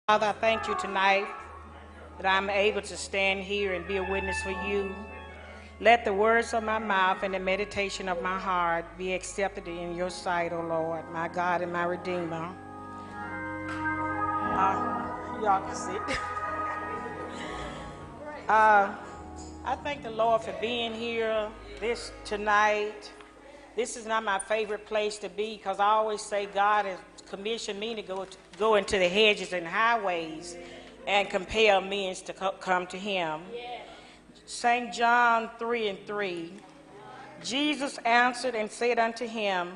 Father, I thank you tonight that I'm able to stand here and be a witness for you. Let the words of my mouth and the meditation of my heart be accepted in your sight, O Lord, my God and my Redeemer. Y'all can sit. I thank the Lord for being here tonight. This is not my favorite place to be because I always say God has commissioned me to go into the hedges and highways and compel men to come to him. St. John 3:3. Jesus answered and said unto him,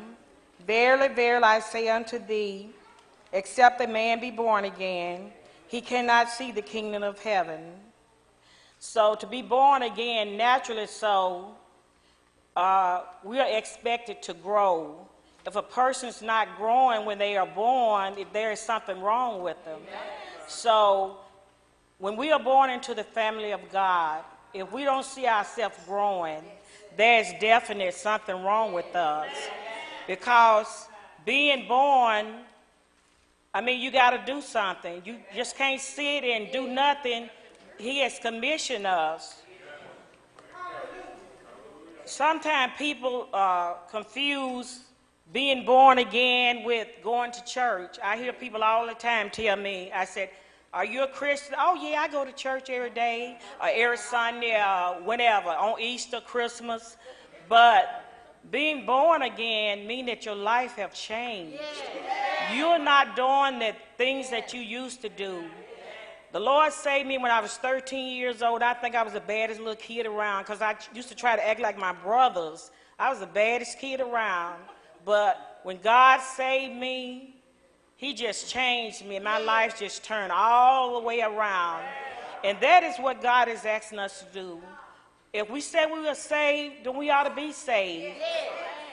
Verily, verily, I say unto thee, except a man be born again, he cannot see the kingdom of heaven. So to be born again, naturally so, we are expected to grow. If a person's not growing when they are born, there is something wrong with them. So when we are born into the family of God, if we don't see ourselves growing, there's definitely something wrong with us. Because being born, you got to do something. You just can't sit and do nothing. He has commissioned us. Sometimes people confuse being born again with going to church. I hear people all the time tell me, I said, are you a Christian? Oh, yeah, I go to church every day, or every Sunday, whenever, on Easter, Christmas. But being born again means that your life have changed. You're not doing the things that you used to do. The Lord saved me when I was 13 years old. I think I was the baddest little kid around because I used to try to act like my brothers. I was the baddest kid around. But when God saved me, he just changed me. My life just turned all the way around. And that is what God is asking us to do. If we say we are saved, then we ought to be saved.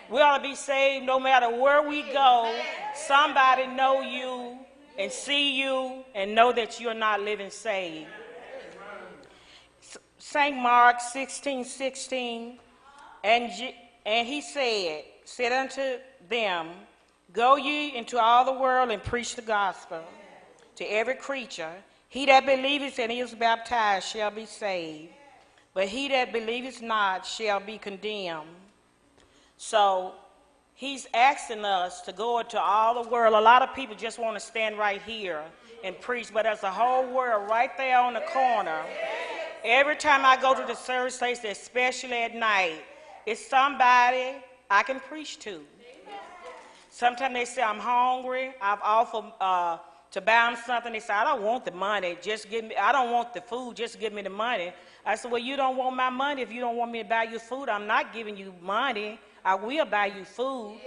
We ought to be saved no matter where we go. Somebody know you and see you and know that you're not living saved. St. Mark 16:16, and he said unto them, Go ye into all the world and preach the gospel to every creature. He that believeth and is baptized shall be saved, but he that believeth not shall be condemned. So he's asking us to go into all the world. A lot of people just want to stand right here and preach, but there's a whole world right there on the corner. Every time I go to the service station, especially at night, it's somebody I can preach to. Sometimes they say, I'm hungry. I've offered to buy them something. They say, I don't want the money. I don't want the food. Just give me the money. I said, well, you don't want my money. If you don't want me to buy you food, I'm not giving you money. I will buy you food.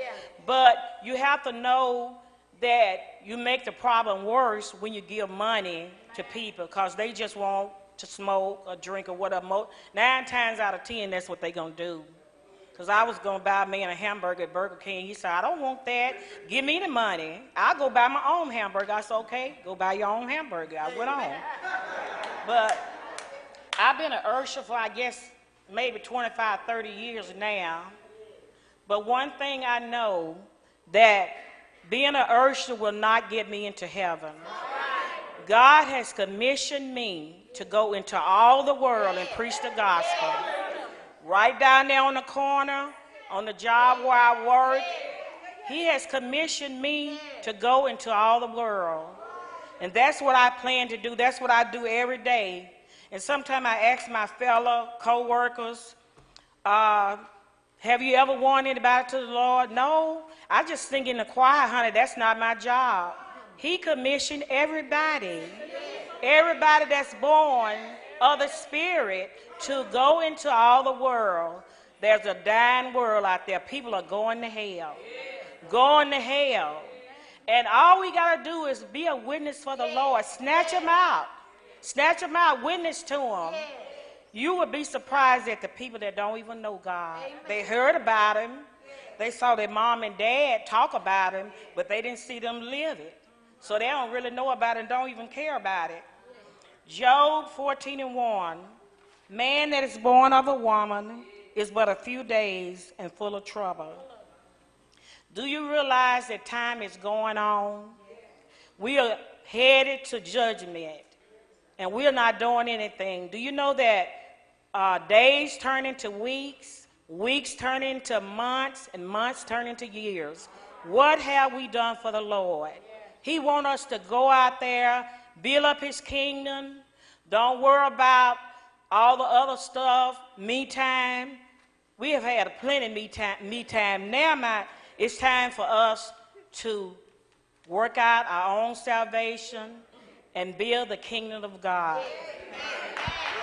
But you have to know that you make the problem worse when you give money to people because they just want to smoke or drink or whatever. 9 times out of 10, that's what they're going to do. Because I was going to buy a man a hamburger at Burger King. He said, I don't want that. Give me the money. I'll go buy my own hamburger. I said, okay, go buy your own hamburger. I went on. But I've been an usher for, I guess, maybe 25, 30 years now. But one thing I know, that being an usher will not get me into heaven. God has commissioned me to go into all the world and preach the gospel. Right down there on the corner, on the job where I work, he has commissioned me to go into all the world. And that's what I plan to do. That's what I do every day. And sometimes I ask my fellow co-workers, have you ever won anybody to the Lord? No. I just think in the choir, honey, that's not my job. He commissioned everybody. Everybody that's born of the Spirit to go into all the world. There's a dying world out there. People are going to hell. Going to hell. And all we got to do is be a witness for the Lord. Snatch them out. Snatch them out. Witness to them. You would be surprised at the people that don't even know God. They heard about him. They saw their mom and dad talk about him, but they didn't see them live it. So they don't really know about it and don't even care about it. Job 14:1, man that is born of a woman is but a few days and full of trouble. Do you realize that time is going on? We are headed to judgment, and we're not doing anything. Do you know that days turn into weeks, weeks turn into months, and months turn into years? What have we done for the Lord? He wants us to go out there, build up his kingdom. Don't worry about all the other stuff, me time. We have had plenty of me time. Now it's time for us to work out our own salvation and build the kingdom of God.